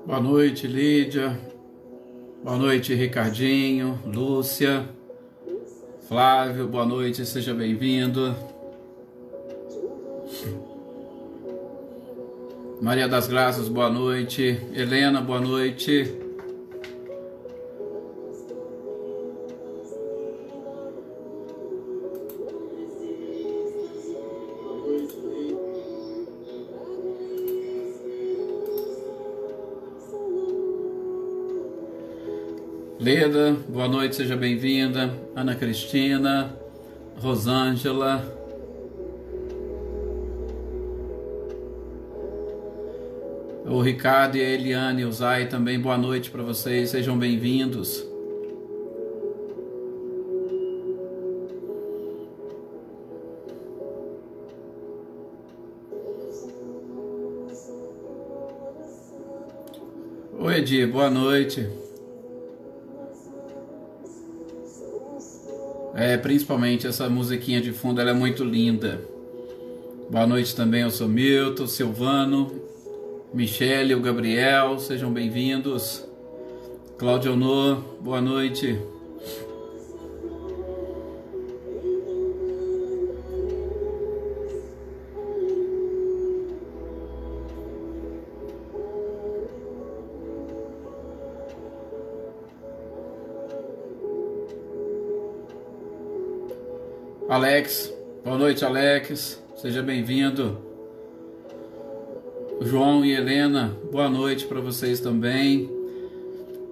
Boa noite, Lídia. Boa noite, Ricardinho, Lúcia, Flávio, boa noite, seja bem-vindo. Maria das Graças, boa noite. Helena, boa noite. Leda, boa noite, seja bem-vinda. Ana Cristina, Rosângela. O Ricardo e a Eliane e o Zay também, boa noite para vocês, sejam bem-vindos. Oi, Edi, boa noite. Principalmente essa musiquinha de fundo, ela é muito linda. Boa noite também, eu sou Milton, Silvano, Michele, o Gabriel, sejam bem-vindos. Cláudio Honor, boa noite. Alex, boa noite, Alex, seja bem-vindo. João e Helena, boa noite para vocês também.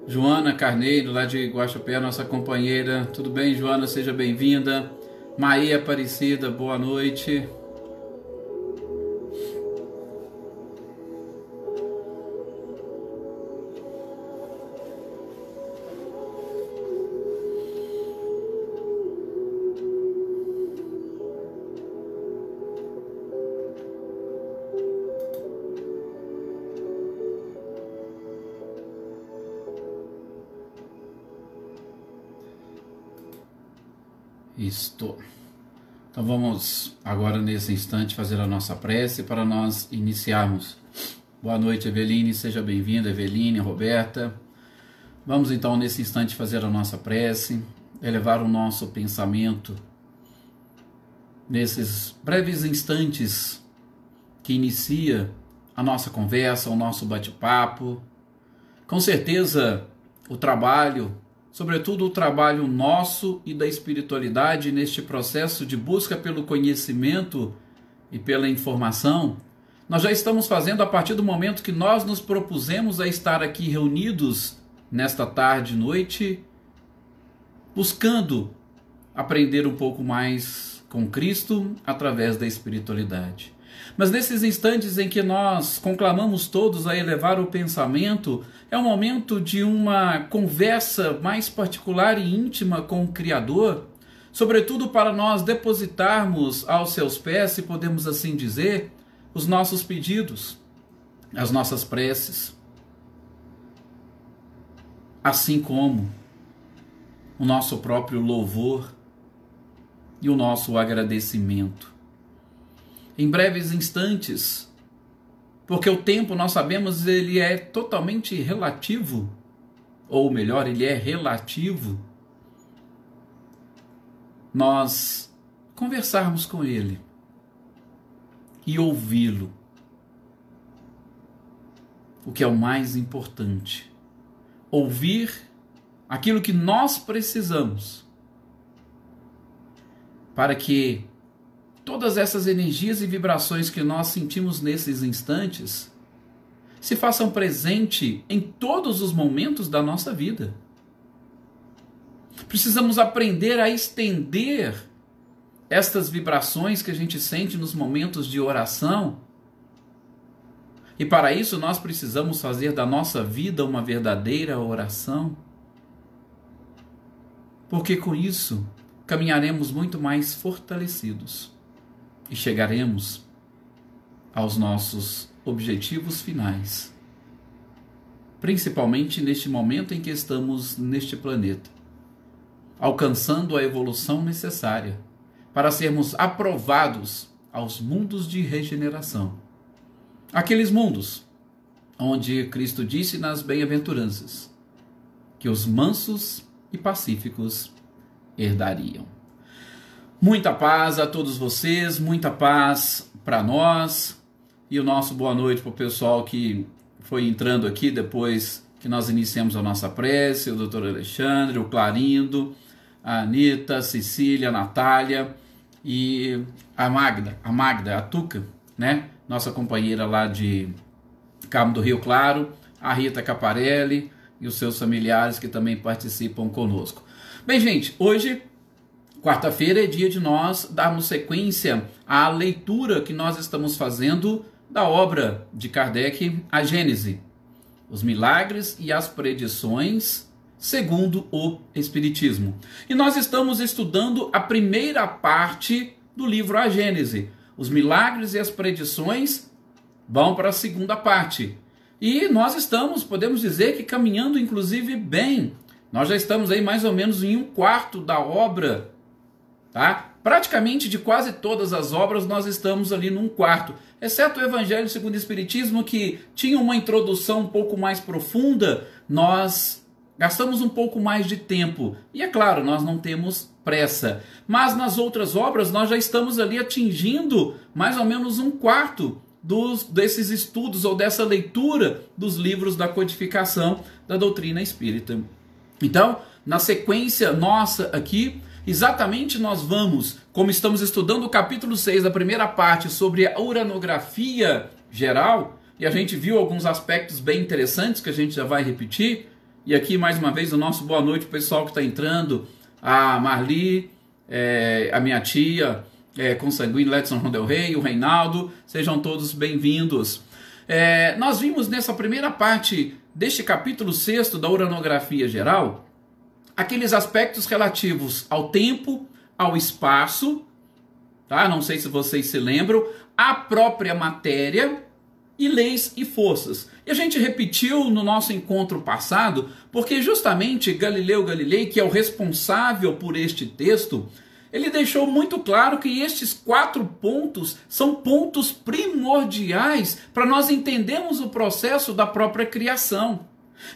Joana Carneiro, lá de Guaxupé, nossa companheira, tudo bem, Joana, seja bem-vinda. Maria Aparecida, boa noite. Isto. Então vamos agora nesse instante fazer a nossa prece para nós iniciarmos. Boa noite, Eveline, seja bem-vinda, Eveline, Roberta. Vamos então nesse instante fazer a nossa prece, elevar o nosso pensamento nesses breves instantes que inicia a nossa conversa, o nosso bate-papo. Com certeza o trabalho, sobretudo o trabalho nosso e da espiritualidade neste processo de busca pelo conhecimento e pela informação, nós já estamos fazendo a partir do momento que nós nos propusemos a estar aqui reunidos nesta tarde e noite, buscando aprender um pouco mais com Cristo através da espiritualidade. Mas nesses instantes em que nós conclamamos todos a elevar o pensamento, é um momento de uma conversa mais particular e íntima com o Criador, sobretudo para nós depositarmos aos seus pés, se podemos assim dizer, os nossos pedidos, as nossas preces, assim como o nosso próprio louvor e o nosso agradecimento. Em breves instantes, porque o tempo, nós sabemos, ele é totalmente relativo, ou melhor, ele é relativo, nós conversarmos com ele e ouvi-lo, o que é o mais importante, ouvir aquilo que nós precisamos para que todas essas energias e vibrações que nós sentimos nesses instantes se façam presente em todos os momentos da nossa vida. Precisamos aprender a estender estas vibrações que a gente sente nos momentos de oração. E para isso nós precisamos fazer da nossa vida uma verdadeira oração. Porque com isso caminharemos muito mais fortalecidos e chegaremos aos nossos objetivos finais, principalmente neste momento em que estamos neste planeta, alcançando a evolução necessária para sermos aprovados aos mundos de regeneração. Aqueles mundos onde Cristo disse nas bem-aventuranças que os mansos e pacíficos herdariam. Muita paz a todos vocês, muita paz para nós, e o nosso boa noite para o pessoal que foi entrando aqui depois que nós iniciamos a nossa prece, o doutor Alexandre, o Clarindo, a Anitta, a Cecília, a Natália e a Magda, a Tuca, né? Nossa companheira lá de Cabo do Rio Claro, a Rita Caparelli e os seus familiares que também participam conosco. Bem, gente, hoje, quarta-feira, é dia de nós darmos sequência à leitura que nós estamos fazendo da obra de Kardec, a Gênese, os milagres e as predições segundo o Espiritismo. E nós estamos estudando a primeira parte do livro A Gênese. Os milagres e as predições vão para a segunda parte. E nós estamos, podemos dizer que caminhando inclusive bem. Nós já estamos aí mais ou menos em 1/4 da obra, tá? Praticamente de quase todas as obras nós estamos ali no 1/4, exceto o Evangelho segundo o Espiritismo, que tinha uma introdução um pouco mais profunda. Nós gastamos um pouco mais de tempo. E é claro, nós não temos pressa. Mas nas outras obras nós já estamos ali atingindo mais ou menos 1/4 desses estudos ou dessa leitura dos livros da codificação da doutrina espírita. Então, na sequência nossa aqui, exatamente nós vamos, como estamos estudando o capítulo 6 da primeira parte sobre a uranografia geral, e a gente viu alguns aspectos bem interessantes que a gente já vai repetir. E aqui mais uma vez o nosso boa noite para o pessoal que está entrando, a Marli, a minha tia, consanguíneo Letson Rondel Rey, o Reinaldo, sejam todos bem-vindos. Nós vimos nessa primeira parte deste capítulo 6 da uranografia geral, aqueles aspectos relativos ao tempo, ao espaço, tá? Não sei se vocês se lembram, à própria matéria e leis e forças. E a gente repetiu no nosso encontro passado, porque justamente Galileu Galilei, que é o responsável por este texto, ele deixou muito claro que estes 4 pontos são pontos primordiais para nós entendermos o processo da própria criação.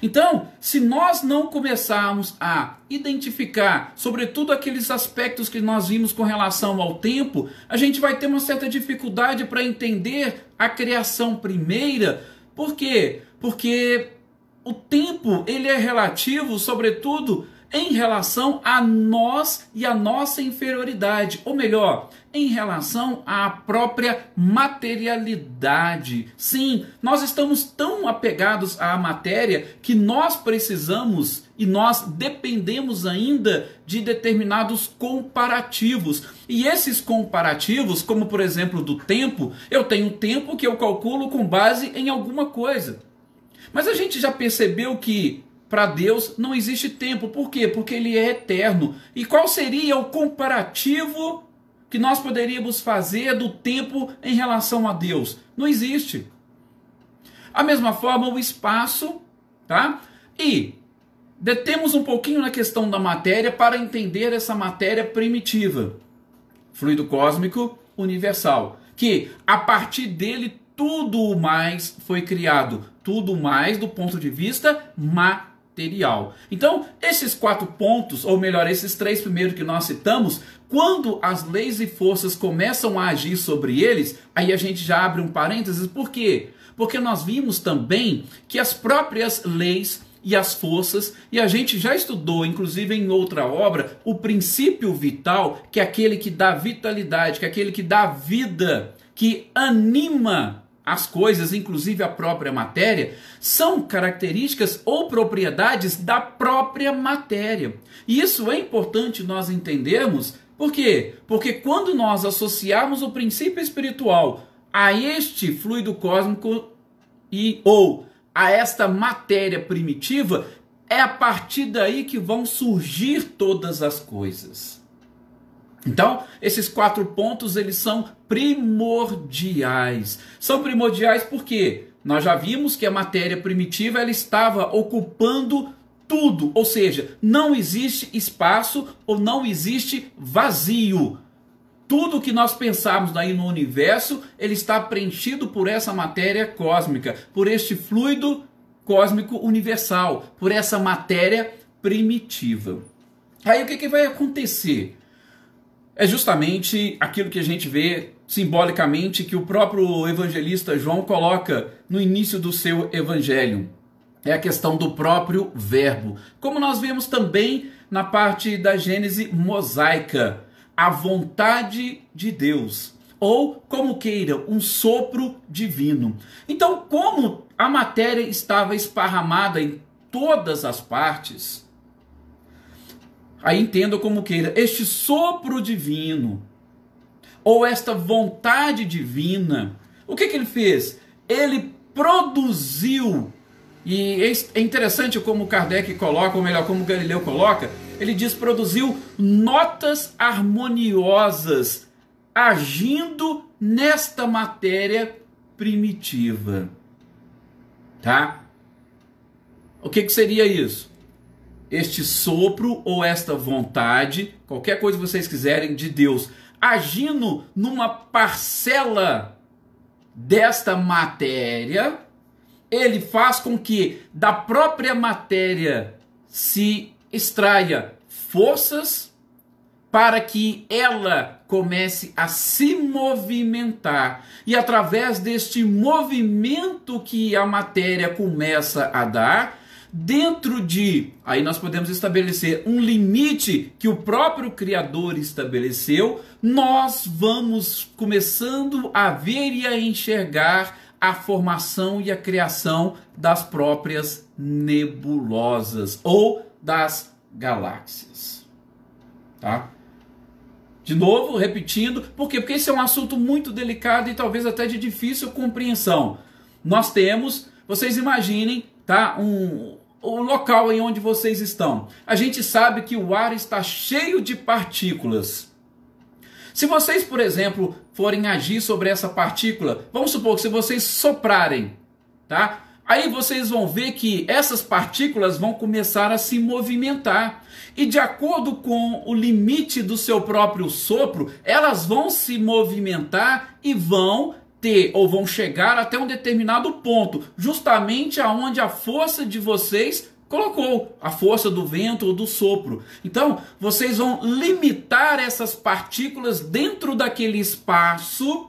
Então, se nós não começarmos a identificar, sobretudo aqueles aspectos que nós vimos com relação ao tempo, a gente vai ter uma certa dificuldade para entender a criação primeira. Por quê? Porque o tempo ele é relativo, sobretudo, em relação a nós e a nossa inferioridade, ou melhor, em relação à própria materialidade. Sim, nós estamos tão apegados à matéria que nós precisamos e nós dependemos ainda de determinados comparativos. E esses comparativos, como por exemplo do tempo, eu tenho tempo que eu calculo com base em alguma coisa. Mas a gente já percebeu que para Deus não existe tempo. Por quê? Porque Ele é eterno. E qual seria o comparativo que nós poderíamos fazer do tempo em relação a Deus? Não existe. A mesma forma o espaço, tá? E detemos um pouquinho na questão da matéria para entender essa matéria primitiva. Fluido cósmico universal. Que a partir dele tudo mais foi criado. Tudo mais do ponto de vista material. Então, esses 4 pontos, ou melhor, esses 3 primeiros que nós citamos, quando as leis e forças começam a agir sobre eles, aí a gente já abre um parênteses. Por quê? Porque nós vimos também que as próprias leis e as forças, e a gente já estudou, inclusive em outra obra, o princípio vital, que é aquele que dá vitalidade, que é aquele que dá vida, que anima as coisas, inclusive a própria matéria, são características ou propriedades da própria matéria. E isso é importante nós entendermos. Por quê? Porque quando nós associarmos o princípio espiritual a este fluido cósmico ou a esta matéria primitiva, é a partir daí que vão surgir todas as coisas. Então, esses 4 pontos, eles são primordiais. São primordiais porque nós já vimos que a matéria primitiva ela estava ocupando tudo, ou seja, não existe espaço ou não existe vazio. Tudo que nós pensarmos aí no universo, ele está preenchido por essa matéria cósmica, por este fluido cósmico universal, por essa matéria primitiva. Aí o que vai acontecer? É justamente aquilo que a gente vê simbolicamente que o próprio evangelista João coloca no início do seu evangelho. É a questão do próprio verbo. Como nós vemos também na parte da Gênese mosaica, a vontade de Deus, ou como queira, um sopro divino. Então, como a matéria estava esparramada em todas as partes, aí entenda como queira, este sopro divino, ou esta vontade divina, o que ele fez? Ele produziu, e é interessante como Kardec coloca, ou melhor, como Galileu coloca, ele diz produziu notas harmoniosas, agindo nesta matéria primitiva. Tá? O que seria isso? Este sopro ou esta vontade, qualquer coisa que vocês quiserem, de Deus, agindo numa parcela desta matéria, ele faz com que da própria matéria se extraia forças para que ela comece a se movimentar. E através deste movimento que a matéria começa a dar, dentro de, aí nós podemos estabelecer um limite que o próprio Criador estabeleceu, nós vamos começando a ver e a enxergar a formação e a criação das próprias nebulosas ou das galáxias. Tá? De novo, repetindo, por quê? Porque esse é um assunto muito delicado e talvez até de difícil compreensão. Nós temos, vocês imaginem, tá, o local em onde vocês estão. A gente sabe que o ar está cheio de partículas. Se vocês, por exemplo, forem agir sobre essa partícula, vamos supor que se vocês soprarem, tá? Aí vocês vão ver que essas partículas vão começar a se movimentar. E de acordo com o limite do seu próprio sopro, elas vão se movimentar e vão ter ou vão chegar até um determinado ponto, justamente aonde a força de vocês colocou, a força do vento ou do sopro. Então, vocês vão limitar essas partículas dentro daquele espaço,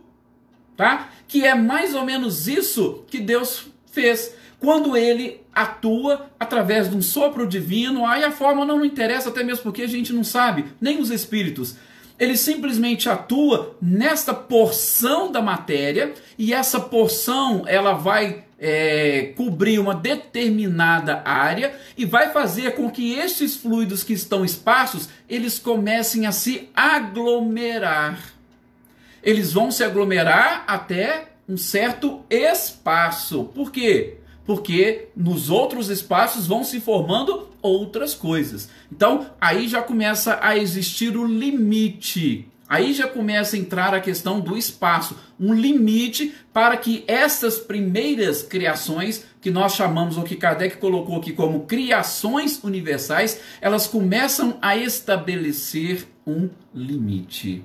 tá? Que é mais ou menos isso que Deus fez. Quando ele atua através de um sopro divino, aí a forma não interessa, até mesmo porque a gente não sabe, nem os espíritos. Ele simplesmente atua nesta porção da matéria, e essa porção ela vai cobrir uma determinada área e vai fazer com que estes fluidos que estão esparsos, eles comecem a se aglomerar. Eles vão se aglomerar até um certo espaço. Por quê? Porque nos outros espaços vão se formando outras coisas. Então, aí já começa a existir o limite. Aí já começa a entrar a questão do espaço. Um limite para que essas primeiras criações, que nós chamamos, ou que Kardec colocou aqui como criações universais, elas começam a estabelecer um limite.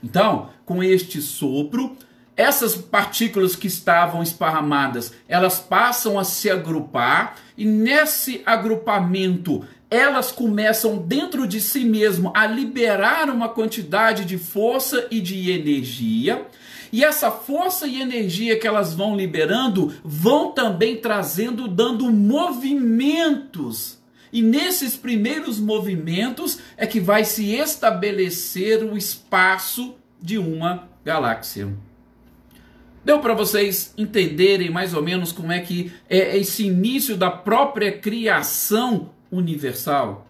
Então, com este sopro, essas partículas que estavam esparramadas, elas passam a se agrupar, e nesse agrupamento elas começam dentro de si mesmo a liberar uma quantidade de força e de energia, e essa força e energia que elas vão liberando vão também trazendo, dando movimentos. E nesses primeiros movimentos é que vai se estabelecer o espaço de uma galáxia. Deu para vocês entenderem mais ou menos como é que é esse início da própria criação universal?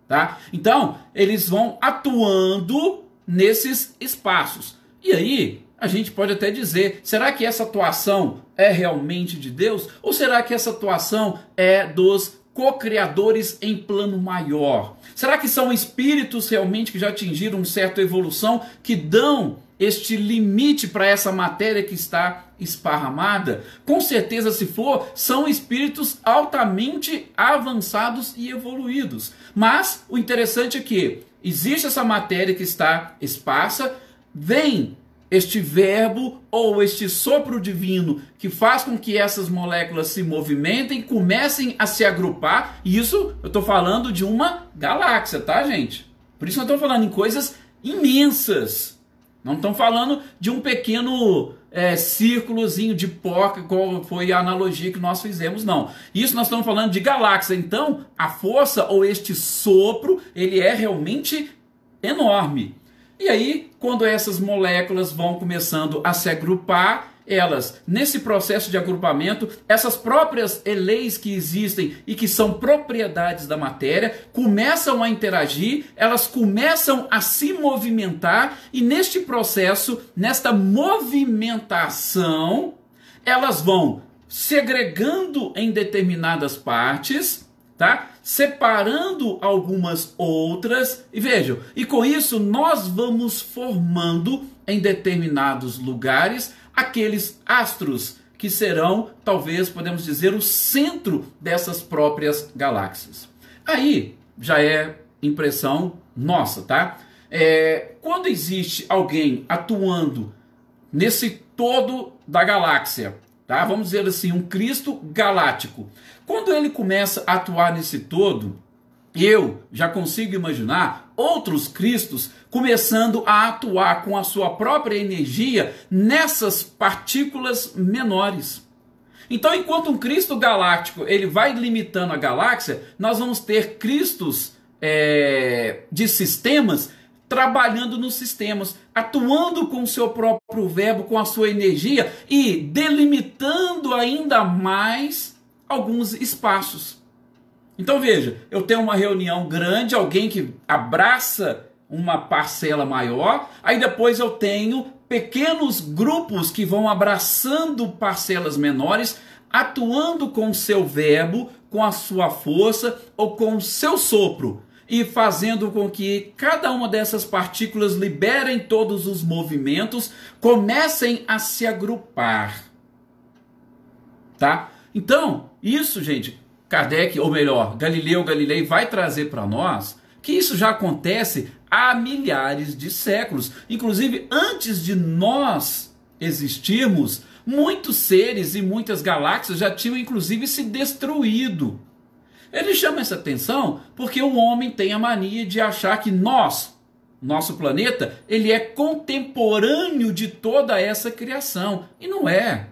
Tá? Então, eles vão atuando nesses espaços. E aí, a gente pode até dizer, será que essa atuação é realmente de Deus? Ou será que essa atuação é dos co-criadores em plano maior? Será que são espíritos realmente que já atingiram uma certa evolução, que dão este limite para essa matéria que está esparramada? Com certeza, se for, são espíritos altamente avançados e evoluídos. Mas o interessante é que existe essa matéria que está esparsa, vem este verbo ou este sopro divino que faz com que essas moléculas se movimentem, comecem a se agrupar. E isso eu estou falando de uma galáxia, tá, gente? Por isso nós estamos falando em coisas imensas. Não estamos falando de um pequeno círculozinho de pó, qual foi a analogia que nós fizemos, não. Isso nós estamos falando de galáxia. Então, a força ou este sopro, ele é realmente enorme. E aí, quando essas moléculas vão começando a se agrupar, elas, nesse processo de agrupamento, essas próprias leis que existem e que são propriedades da matéria, começam a interagir, elas começam a se movimentar, e neste processo, nesta movimentação, elas vão segregando em determinadas partes, tá? Separando algumas outras, e vejam, e com isso nós vamos formando em determinados lugares aqueles astros que serão, talvez podemos dizer, o centro dessas próprias galáxias. Aí já é impressão nossa, tá? Quando existe alguém atuando nesse todo da galáxia, tá? Vamos dizer assim, um Cristo galáctico. Quando ele começa a atuar nesse todo, eu já consigo imaginar outros Cristos começando a atuar com a sua própria energia nessas partículas menores. Então, enquanto um Cristo galáctico ele vai limitando a galáxia, nós vamos ter Cristos de sistemas trabalhando nos sistemas, atuando com o seu próprio verbo, com a sua energia e delimitando ainda mais alguns espaços. Então veja, eu tenho uma reunião grande, alguém que abraça uma parcela maior, aí depois eu tenho pequenos grupos que vão abraçando parcelas menores, atuando com o seu verbo, com a sua força ou com o seu sopro, e fazendo com que cada uma dessas partículas liberem todos os movimentos, comecem a se agrupar. Tá? Então, isso, gente, Kardec, ou melhor, Galileu Galilei vai trazer para nós que isso já acontece há milhares de séculos. Inclusive, antes de nós existirmos, muitos seres e muitas galáxias já tinham, inclusive, se destruído. Ele chama essa atenção porque o homem tem a mania de achar que nosso planeta, ele é contemporâneo de toda essa criação. E não é.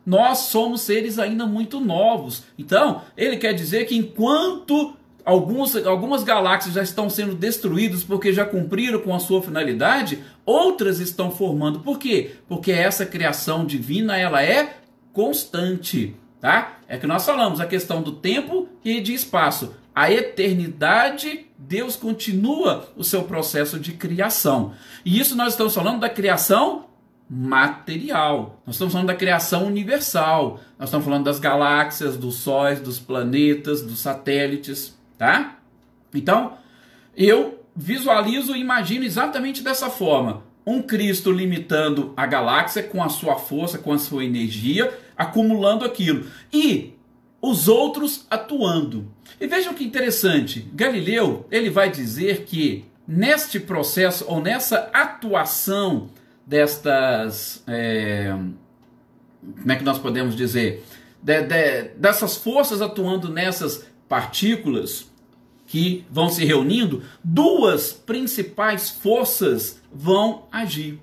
Nós somos seres ainda muito novos. Então, ele quer dizer que enquanto algumas galáxias já estão sendo destruídas porque já cumpriram com a sua finalidade, outras estão formando. Por quê? Porque essa criação divina, ela é constante. Tá? É que nós falamos a questão do tempo e de espaço. A eternidade, Deus continua o seu processo de criação. E isso nós estamos falando da criação material. Nós estamos falando da criação universal. Nós estamos falando das galáxias, dos sóis, dos planetas, dos satélites, tá? Então, eu visualizo e imagino exatamente dessa forma. Um Cristo limitando a galáxia com a sua força, com a sua energia, acumulando aquilo. E os outros atuando. E vejam que interessante. Galileu, ele vai dizer que neste processo, ou nessa atuação destas, como é que nós podemos dizer, dessas forças atuando nessas partículas que vão se reunindo, duas principais forças vão agir.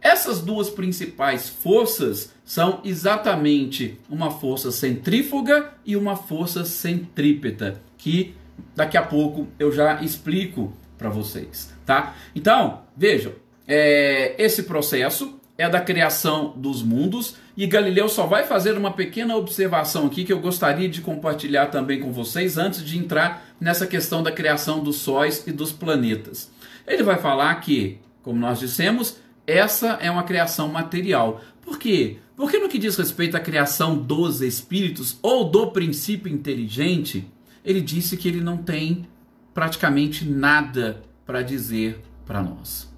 Essas duas principais forças são exatamente uma força centrífuga e uma força centrípeta, que daqui a pouco eu já explico para vocês, tá? Então, vejam, esse processo é da criação dos mundos, e Galileu só vai fazer uma pequena observação aqui que eu gostaria de compartilhar também com vocês antes de entrar nessa questão da criação dos sóis e dos planetas. Ele vai falar que, como nós dissemos, essa é uma criação material. Por quê? Porque no que diz respeito à criação dos espíritos ou do princípio inteligente, ele disse que ele não tem praticamente nada para dizer para nós.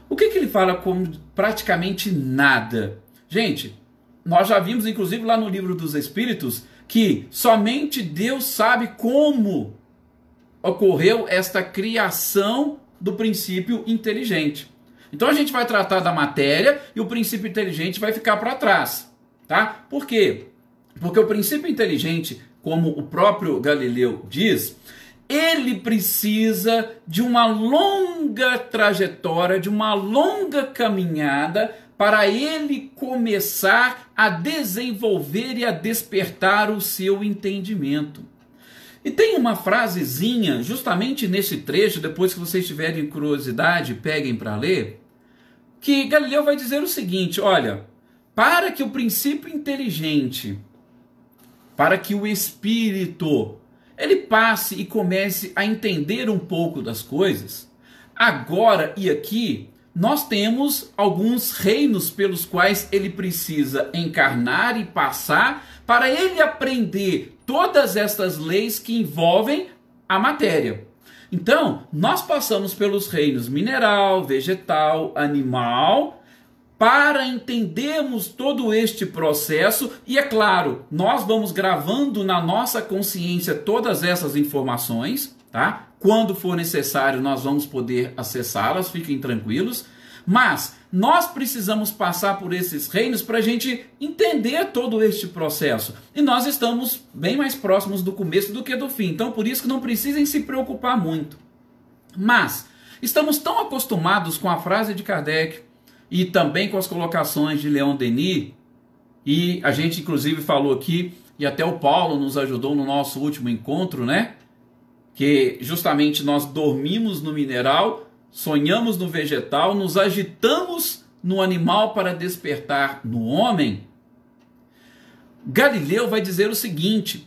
O que ele fala como praticamente nada? Gente, nós já vimos inclusive lá no Livro dos Espíritos que somente Deus sabe como ocorreu esta criação do princípio inteligente. Então a gente vai tratar da matéria e o princípio inteligente vai ficar para trás, tá? Por quê? Porque o princípio inteligente, como o próprio Galileu diz, ele precisa de uma longa trajetória, de uma longa caminhada para ele começar a desenvolver e a despertar o seu entendimento. E tem uma frasezinha, justamente nesse trecho, depois que vocês tiverem curiosidade, peguem para ler, que Galileu vai dizer o seguinte: olha, para que o princípio inteligente, para que o espírito, ele passe e comece a entender um pouco das coisas, agora e aqui, nós temos alguns reinos pelos quais ele precisa encarnar e passar para ele aprender todas estas leis que envolvem a matéria. Então, nós passamos pelos reinos mineral, vegetal, animal, para entendermos todo este processo e, é claro, nós vamos gravando na nossa consciência todas essas informações, tá? Quando for necessário, nós vamos poder acessá-las, fiquem tranquilos. Mas nós precisamos passar por esses reinos para a gente entender todo este processo. E nós estamos bem mais próximos do começo do que do fim. Então, por isso que não precisem se preocupar muito. Mas estamos tão acostumados com a frase de Kardec e também com as colocações de Leon Denis, e a gente inclusive falou aqui, e até o Paulo nos ajudou no nosso último encontro, né? Que justamente nós dormimos no mineral, sonhamos no vegetal, nos agitamos no animal para despertar no homem. Galileu vai dizer o seguinte: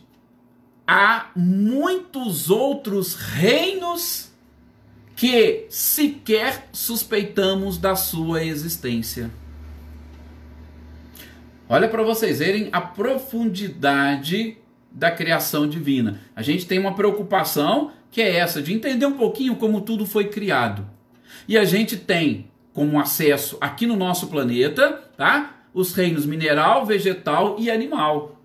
há muitos outros reinos que sequer suspeitamos da sua existência. Olha para vocês verem a profundidade da criação divina. A gente tem uma preocupação que é essa, de entender um pouquinho como tudo foi criado. E a gente tem como acesso aqui no nosso planeta, tá? Os reinos mineral, vegetal e animal.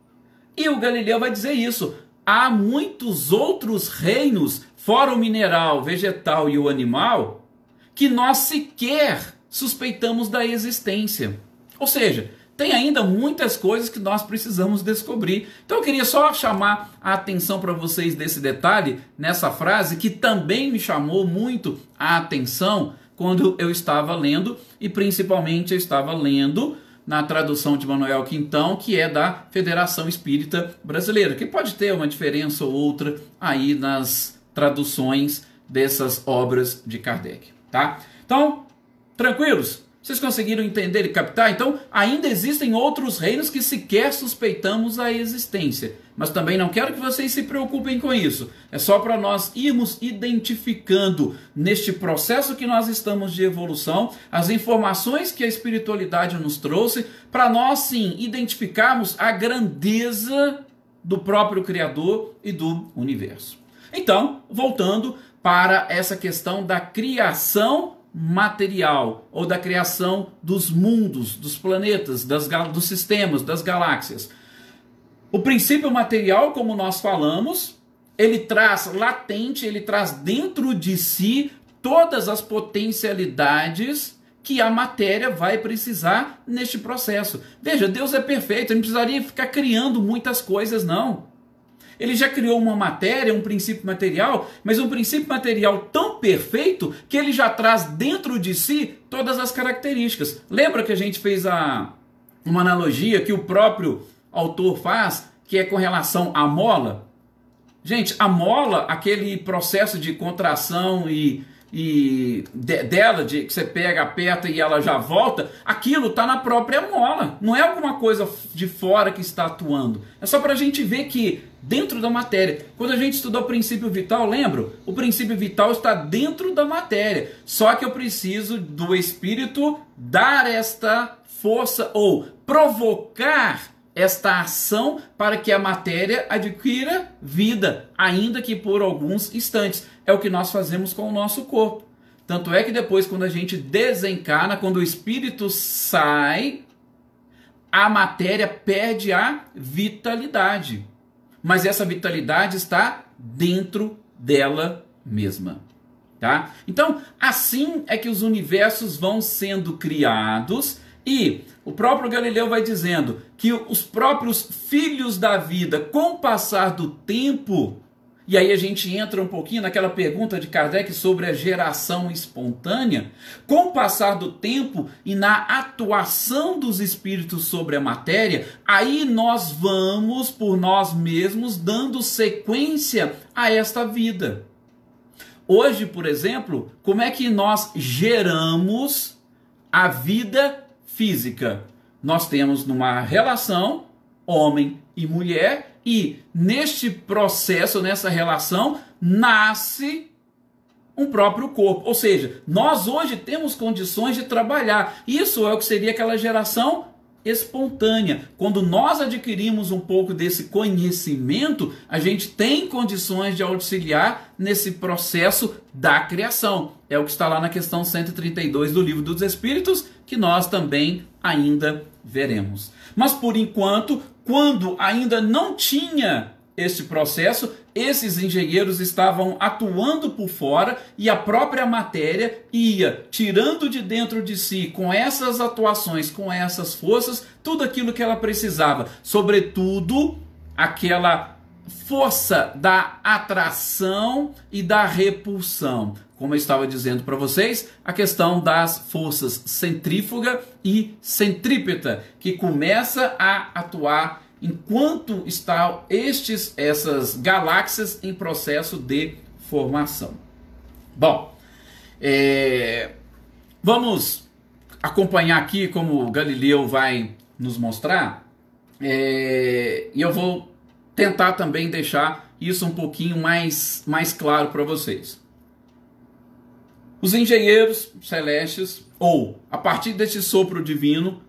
E o Galileu vai dizer isso. Há muitos outros reinos, fora o mineral, vegetal e o animal, que nós sequer suspeitamos da existência. Ou seja, tem ainda muitas coisas que nós precisamos descobrir. Então eu queria só chamar a atenção para vocês desse detalhe, nessa frase, que também me chamou muito a atenção quando eu estava lendo, e principalmente eu estava lendo na tradução de Manuel Quintão, que é da Federação Espírita Brasileira, que pode ter uma diferença ou outra aí nas traduções dessas obras de Kardec, tá? Então, tranquilos? Vocês conseguiram entender e captar? Então, ainda existem outros reinos que sequer suspeitamos a existência. Mas também não quero que vocês se preocupem com isso. É só para nós irmos identificando, neste processo que nós estamos de evolução, as informações que a espiritualidade nos trouxe, para nós, sim, identificarmos a grandeza do próprio Criador e do universo. Então, voltando para essa questão da criação material, ou da criação dos mundos, dos planetas, dos sistemas, das galáxias. O princípio material, como nós falamos, ele traz latente, ele traz dentro de si todas as potencialidades que a matéria vai precisar neste processo. Veja, Deus é perfeito, ele não precisaria ficar criando muitas coisas, não. Ele já criou uma matéria, um princípio material, mas um princípio material tão perfeito que ele já traz dentro de si todas as características. Lembra que a gente fez uma analogia que o próprio autor faz, que é com relação à mola? Gente, a mola, aquele processo de contração dela, que você pega, aperta e ela já volta, aquilo está na própria mola. Não é alguma coisa de fora que está atuando. É só para a gente ver que dentro da matéria. Quando a gente estudou o princípio vital, lembra? O princípio vital está dentro da matéria. Só que eu preciso do espírito dar esta força ou provocar esta ação para que a matéria adquira vida, ainda que por alguns instantes. É o que nós fazemos com o nosso corpo. Tanto é que depois, quando a gente desencarna, quando o espírito sai, a matéria perde a vitalidade. Mas essa vitalidade está dentro dela mesma. Tá? Então, assim é que os universos vão sendo criados, e o próprio Galileu vai dizendo que os próprios filhos da vida, com o passar do tempo, e aí a gente entra um pouquinho naquela pergunta de Kardec sobre a geração espontânea, com o passar do tempo e na atuação dos espíritos sobre a matéria, aí nós vamos, por nós mesmos, dando sequência a esta vida. Hoje, por exemplo, como é que nós geramos a vida física? Nós temos numa relação homem e mulher, e neste processo, nessa relação, nasce um próprio corpo. Ou seja, nós hoje temos condições de trabalhar. Isso é o que seria aquela geração espontânea. Quando nós adquirimos um pouco desse conhecimento, a gente tem condições de auxiliar nesse processo da criação. É o que está lá na questão 132 do Livro dos Espíritos, que nós também ainda veremos. Mas por enquanto, quando ainda não tinha esse processo, esses engenheiros estavam atuando por fora, e a própria matéria ia tirando de dentro de si, com essas atuações, com essas forças, tudo aquilo que ela precisava, sobretudo aquela força da atração e da repulsão. Como eu estava dizendo para vocês, a questão das forças centrífuga e centrípeta, que começa a atuar enquanto estão essas galáxias em processo de formação. Bom, vamos acompanhar aqui como o Galileu vai nos mostrar, e eu vou tentar também deixar isso um pouquinho mais claro para vocês. Os engenheiros celestes, ou a partir desse sopro divino,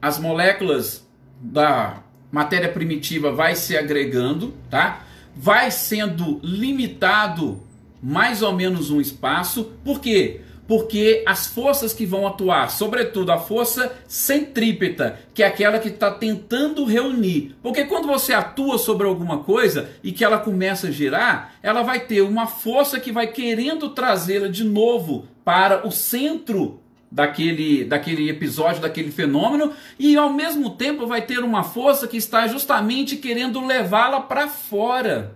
as moléculas da matéria primitiva vai se agregando, tá? Vai sendo limitado mais ou menos um espaço. Por quê? Porque as forças que vão atuar, sobretudo a força centrípeta, que é aquela que está tentando reunir. Porque quando você atua sobre alguma coisa e que ela começa a girar, ela vai ter uma força que vai querendo trazê-la de novo para o centro daquele episódio, daquele fenômeno, e ao mesmo tempo vai ter uma força que está justamente querendo levá-la para fora.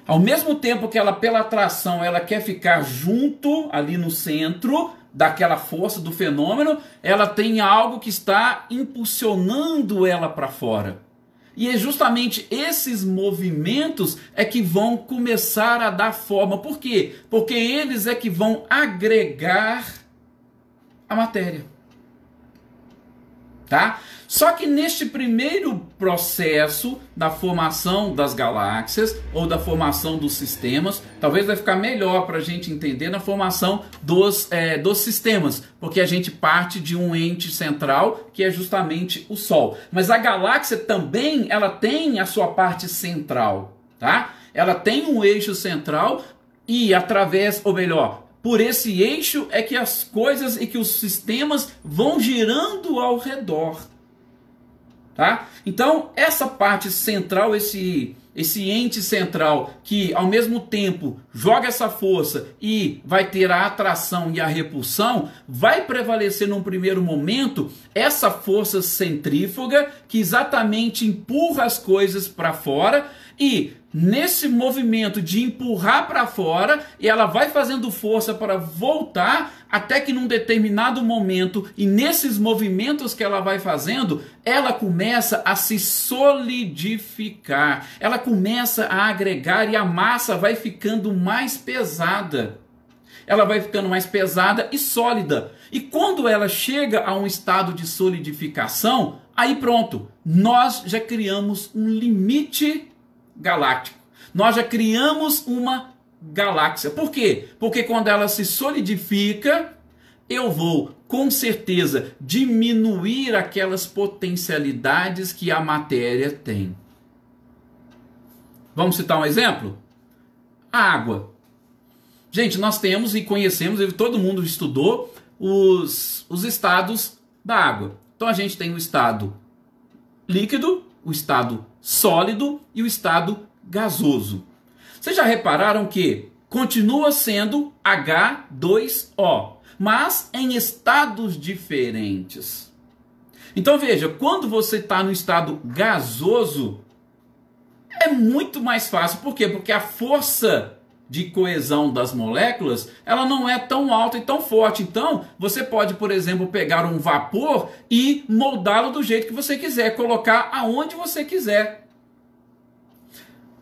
Ao mesmo tempo que ela, pela atração, ela quer ficar junto, ali no centro daquela força do fenômeno, ela tem algo que está impulsionando ela para fora. E é justamente esses movimentos é que vão começar a dar forma. Por quê? Porque eles é que vão agregar a matéria. Tá? Só que neste primeiro processo da formação das galáxias, ou da formação dos sistemas, talvez vai ficar melhor para a gente entender na formação dos sistemas, porque a gente parte de um ente central, que é justamente o Sol. Mas a galáxia também, ela tem a sua parte central, tá? Ela tem um eixo central, e através, ou melhor, por esse eixo é que as coisas e que os sistemas vão girando ao redor. Tá? Então, essa parte central, esse ente central que ao mesmo tempo joga essa força e vai ter a atração e a repulsão, vai prevalecer num primeiro momento essa força centrífuga que exatamente empurra as coisas para fora, e nesse movimento de empurrar para fora, ela vai fazendo força para voltar, até que num determinado momento, e nesses movimentos que ela vai fazendo, ela começa a se solidificar, ela começa a agregar, e a massa vai ficando mais pesada. Ela vai ficando mais pesada e sólida. E quando ela chega a um estado de solidificação, aí pronto, nós já criamos um limite galáctico. Nós já criamos uma galáxia. Por quê? Porque quando ela se solidifica, eu vou, com certeza, diminuir aquelas potencialidades que a matéria tem. Vamos citar um exemplo? A água. Gente, nós temos e conhecemos, e todo mundo estudou, os estados da água. Então a gente tem o estado líquido, o estado sólido e o estado gasoso. Vocês já repararam que continua sendo H2O, mas em estados diferentes. Então veja, quando você está no estado gasoso, é muito mais fácil. Por quê? Porque a força de coesão das moléculas, ela não é tão alta e tão forte. Então, você pode, por exemplo, pegar um vapor e moldá-lo do jeito que você quiser, colocar aonde você quiser.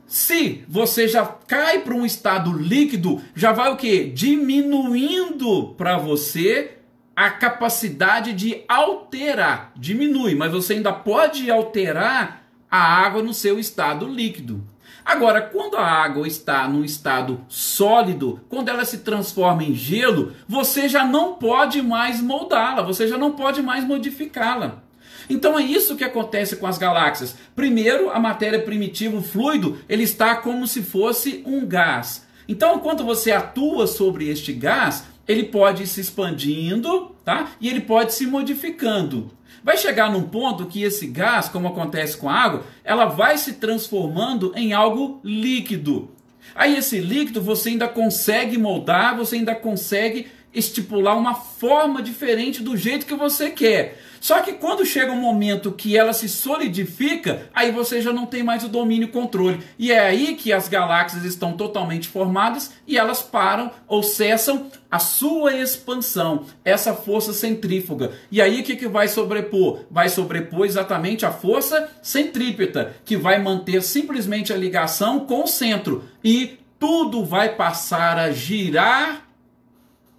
Se você já cai para um estado líquido, já vai o quê? Diminuindo para você a capacidade de alterar. Diminui, mas você ainda pode alterar a água no seu estado líquido. Agora, quando a água está num estado sólido, quando ela se transforma em gelo, você já não pode mais moldá-la, você já não pode mais modificá-la. Então é isso que acontece com as galáxias. Primeiro, a matéria primitiva, o fluido, ele está como se fosse um gás. Então, quando você atua sobre este gás, ele pode ir se expandindo, tá? E ele pode se modificando. Vai chegar num ponto que esse gás, como acontece com a água, ela vai se transformando em algo líquido. Aí esse líquido você ainda consegue moldar, você ainda consegue estipular uma forma diferente do jeito que você quer. Só que quando chega um momento que ela se solidifica, aí você já não tem mais o domínio e controle. E é aí que as galáxias estão totalmente formadas e elas param ou cessam a sua expansão, essa força centrífuga. E aí o que vai sobrepor? Vai sobrepor exatamente a força centrípeta, que vai manter simplesmente a ligação com o centro. E tudo vai passar a girar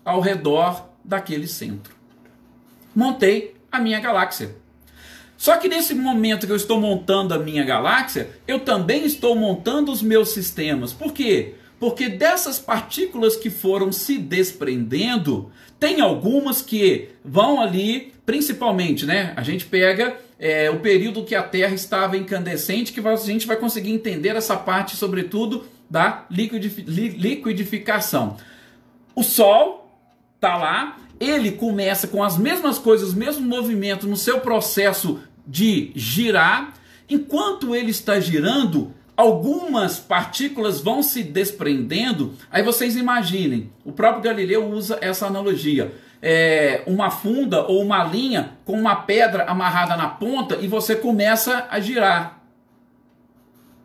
ao redor daquele centro. Montei a minha galáxia. Só que nesse momento que eu estou montando a minha galáxia, eu também estou montando os meus sistemas. Por quê? Porque dessas partículas que foram se desprendendo, tem algumas que vão ali, principalmente, né? A gente pega o período que a Terra estava incandescente, que a gente vai conseguir entender essa parte, sobretudo, da liquidificação. O Sol está lá, ele começa com as mesmas coisas, os mesmos movimentos no seu processo de girar. Enquanto ele está girando, algumas partículas vão se desprendendo. Aí vocês imaginem, o próprio Galileu usa essa analogia. Uma funda ou uma linha com uma pedra amarrada na ponta e você começa a girar.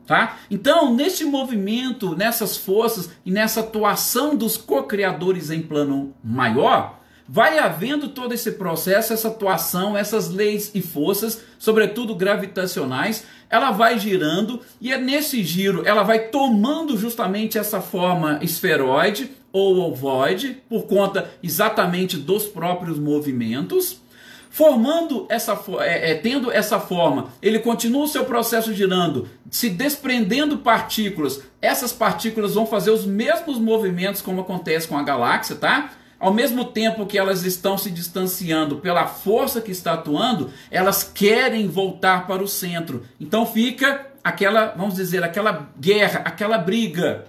Tá? Então, nesse movimento, nessas forças e nessa atuação dos co-criadores em plano maior, vai havendo todo esse processo, essa atuação, essas leis e forças, sobretudo gravitacionais, ela vai girando e nesse giro ela vai tomando justamente essa forma esferoide ou ovoide, por conta exatamente dos próprios movimentos. Formando tendo essa forma, ele continua o seu processo girando, se desprendendo partículas. Essas partículas vão fazer os mesmos movimentos como acontece com a galáxia, tá? Ao mesmo tempo que elas estão se distanciando pela força que está atuando, elas querem voltar para o centro. Então fica aquela, vamos dizer, aquela guerra, aquela briga.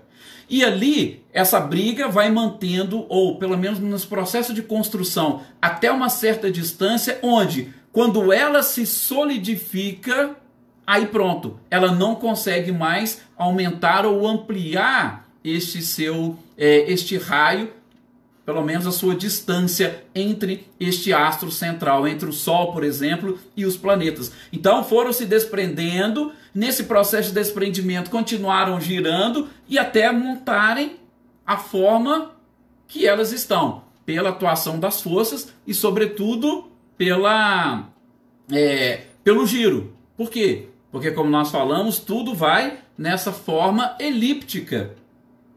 E ali, essa briga vai mantendo, ou pelo menos nos processos de construção, até uma certa distância, onde, quando ela se solidifica, aí pronto, ela não consegue mais aumentar ou ampliar este raio, pelo menos a sua distância entre este astro central, entre o Sol, por exemplo, e os planetas. Então foram se desprendendo, nesse processo de desprendimento continuaram girando e até montarem a forma que elas estão, pela atuação das forças e, sobretudo, pelo giro. Por quê? Porque, como nós falamos, tudo vai nessa forma elíptica,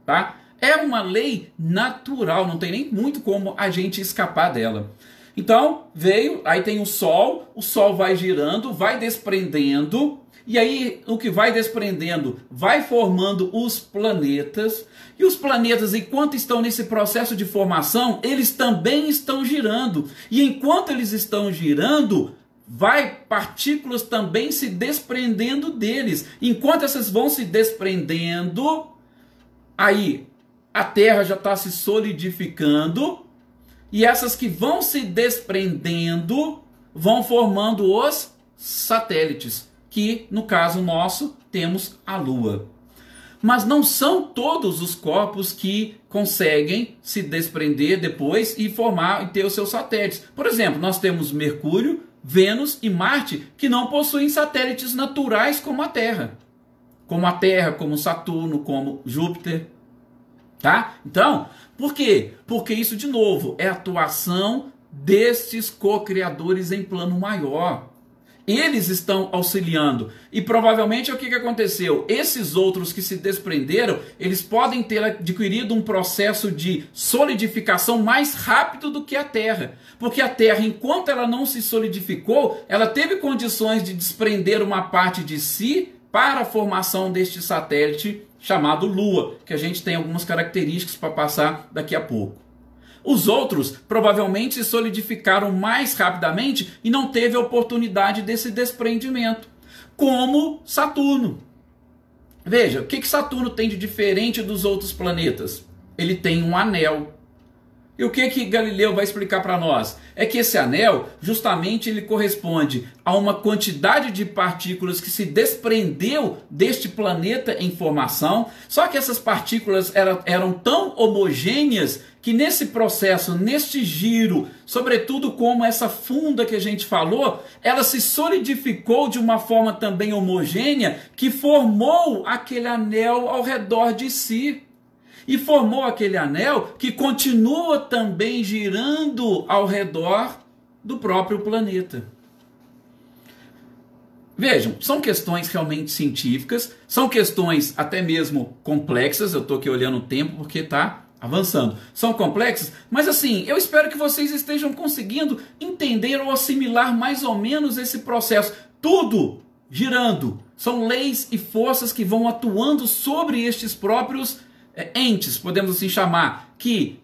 tá? É uma lei natural, não tem nem muito como a gente escapar dela. Então, aí tem o Sol vai girando, vai desprendendo, e aí o que vai desprendendo vai formando os planetas, e os planetas, enquanto estão nesse processo de formação, eles também estão girando, e enquanto eles estão girando, partículas também se desprendendo deles. Enquanto essas vão se desprendendo, aí a Terra já está se solidificando, e essas que vão se desprendendo vão formando os satélites, que no caso nosso temos a Lua. Mas não são todos os corpos que conseguem se desprender depois e formar e ter os seus satélites. Por exemplo, nós temos Mercúrio, Vênus e Marte, que não possuem satélites naturais como a Terra. Como Saturno, como Júpiter. Tá? Então, por quê? Porque isso, de novo, é a atuação destes co-criadores em plano maior. Eles estão auxiliando. E provavelmente o que aconteceu? Esses outros que se desprenderam, eles podem ter adquirido um processo de solidificação mais rápido do que a Terra. Porque a Terra, enquanto ela não se solidificou, ela teve condições de desprender uma parte de si para a formação deste satélite chamado Lua, que a gente tem algumas características para passar daqui a pouco. Os outros provavelmente se solidificaram mais rapidamente e não teve a oportunidade desse desprendimento, como Saturno. Veja, o que Saturno tem de diferente dos outros planetas? Ele tem um anel. E o que Galileu vai explicar para nós? É que esse anel, justamente, ele corresponde a uma quantidade de partículas que se desprendeu deste planeta em formação, só que essas partículas eram tão homogêneas que nesse processo, neste giro, sobretudo como essa funda que a gente falou, ela se solidificou de uma forma também homogênea que formou aquele anel ao redor de si. E formou aquele anel que continua também girando ao redor do próprio planeta. Vejam, são questões realmente científicas, são questões até mesmo complexas. Eu estou aqui olhando o tempo porque está avançando. São complexas, mas assim, eu espero que vocês estejam conseguindo entender ou assimilar mais ou menos esse processo. Tudo girando. São leis e forças que vão atuando sobre estes próprios entes, podemos assim chamar, que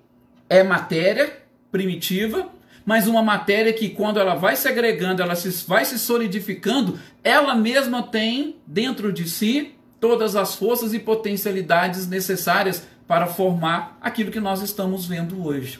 é matéria primitiva, mas uma matéria que quando ela vai se agregando, vai se solidificando, ela mesma tem dentro de si todas as forças e potencialidades necessárias para formar aquilo que nós estamos vendo hoje.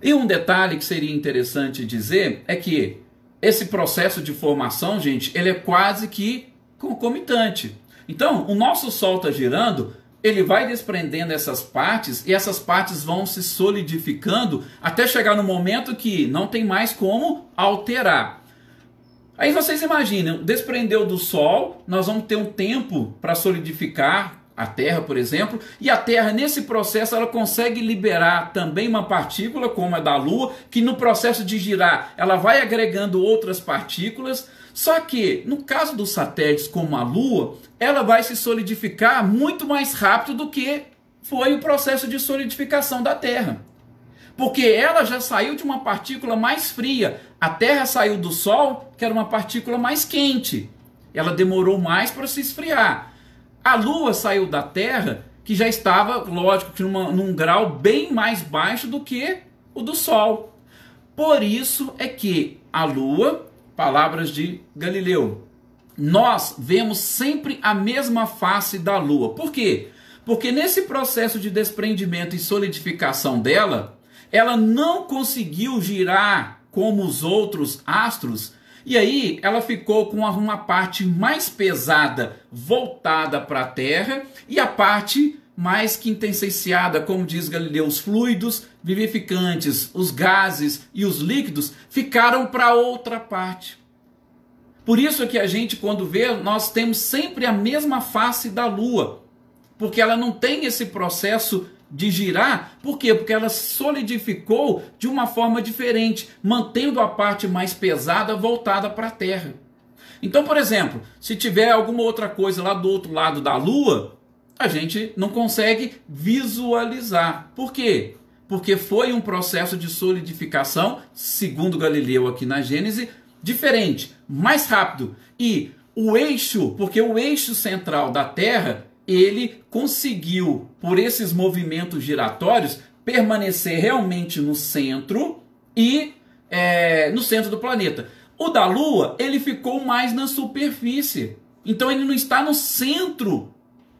E um detalhe que seria interessante dizer é que esse processo de formação, gente, ele é quase que concomitante. Então, o nosso Sol está girando, ele vai desprendendo essas partes e essas partes vão se solidificando até chegar no momento que não tem mais como alterar. Aí vocês imaginam, desprendeu do Sol, nós vamos ter um tempo para solidificar a Terra, por exemplo, e a Terra, nesse processo, ela consegue liberar também uma partícula, como a da Lua, que no processo de girar, ela vai agregando outras partículas. Só que, no caso dos satélites como a Lua, ela vai se solidificar muito mais rápido do que foi o processo de solidificação da Terra. Porque ela já saiu de uma partícula mais fria. A Terra saiu do Sol, que era uma partícula mais quente. Ela demorou mais para se esfriar. A Lua saiu da Terra, que já estava, lógico, num grau bem mais baixo do que o do Sol. Por isso é que a Lua, palavras de Galileu, nós vemos sempre a mesma face da Lua. Por quê? Porque nesse processo de desprendimento e solidificação dela, ela não conseguiu girar como os outros astros. E aí ela ficou com uma parte mais pesada voltada para a Terra e a parte mais quintessenciada, como diz Galileu, os fluidos vivificantes, os gases e os líquidos ficaram para outra parte. Por isso é que a gente, quando vê, nós temos sempre a mesma face da Lua, porque ela não tem esse processo de girar. Por quê? Porque ela solidificou de uma forma diferente, mantendo a parte mais pesada voltada para a Terra. Então, por exemplo, se tiver alguma outra coisa lá do outro lado da Lua, a gente não consegue visualizar. Por quê? Porque foi um processo de solidificação, segundo Galileu aqui na Gênese, diferente, mais rápido. E o eixo, porque o eixo central da Terra, ele conseguiu, por esses movimentos giratórios, permanecer realmente no centro e no centro do planeta. O da Lua, ele ficou mais na superfície. Então ele não está no centro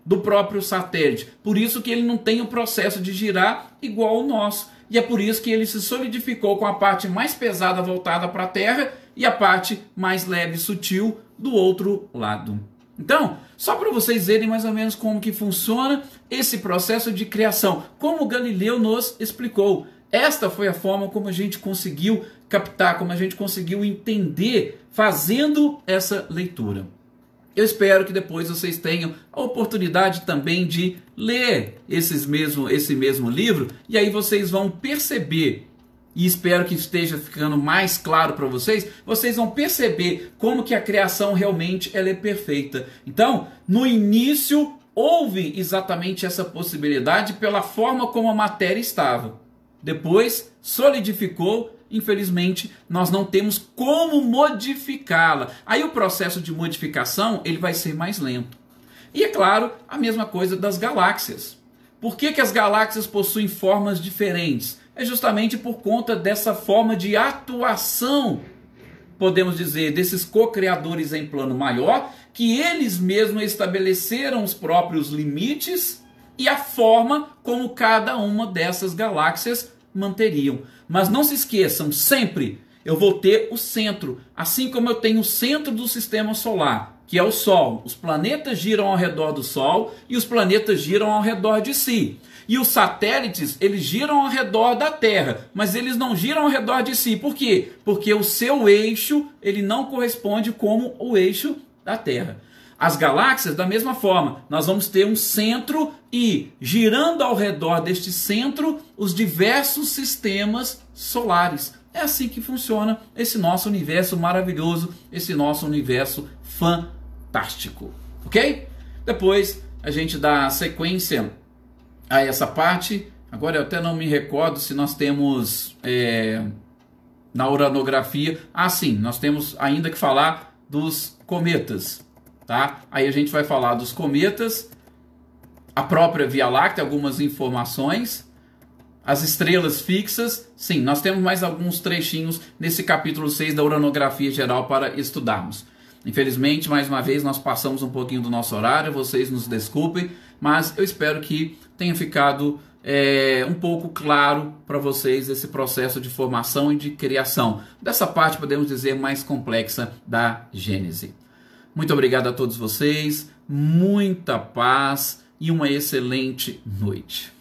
do próprio satélite. Por isso que ele não tem o processo de girar igual o nosso. E é por isso que ele se solidificou com a parte mais pesada voltada para a Terra e a parte mais leve e sutil do outro lado. Então, só para vocês verem mais ou menos como que funciona esse processo de criação, como Galileu nos explicou. Esta foi a forma como a gente conseguiu captar, como a gente conseguiu entender fazendo essa leitura. Eu espero que depois vocês tenham a oportunidade também de ler esse mesmo livro, e aí vocês vão perceber, e espero que esteja ficando mais claro para vocês, vocês vão perceber como que a criação realmente ela é perfeita. Então, no início, houve exatamente essa possibilidade pela forma como a matéria estava. Depois, solidificou. Infelizmente, nós não temos como modificá-la. Aí o processo de modificação ele vai ser mais lento. E é claro, a mesma coisa das galáxias. Por que as galáxias possuem formas diferentes? É justamente por conta dessa forma de atuação, podemos dizer, desses co-criadores em plano maior, que eles mesmos estabeleceram os próprios limites e a forma como cada uma dessas galáxias manteriam. Mas não se esqueçam, sempre eu vou ter o centro, assim como eu tenho o centro do sistema solar, que é o Sol. Os planetas giram ao redor do Sol e os planetas giram ao redor de si. E os satélites, eles giram ao redor da Terra, mas eles não giram ao redor de si. Por quê? Porque o seu eixo, ele não corresponde como o eixo da Terra. As galáxias, da mesma forma, nós vamos ter um centro e, girando ao redor deste centro, os diversos sistemas solares. É assim que funciona esse nosso universo maravilhoso, esse nosso universo fantástico. Ok? Depois a gente dá sequência a essa parte. Agora eu até não me recordo se nós temos na uranografia. Ah, sim, nós temos ainda que falar dos cometas. Tá? Aí a gente vai falar dos cometas, a própria Via Láctea, algumas informações, as estrelas fixas. Sim, nós temos mais alguns trechinhos nesse capítulo 6 da uranografia geral para estudarmos. Infelizmente, mais uma vez, nós passamos um pouquinho do nosso horário, vocês nos desculpem, mas eu espero que tenha ficado um pouco claro para vocês esse processo de formação e de criação, dessa parte, podemos dizer, mais complexa da Gênese. Muito obrigado a todos vocês, muita paz e uma excelente noite.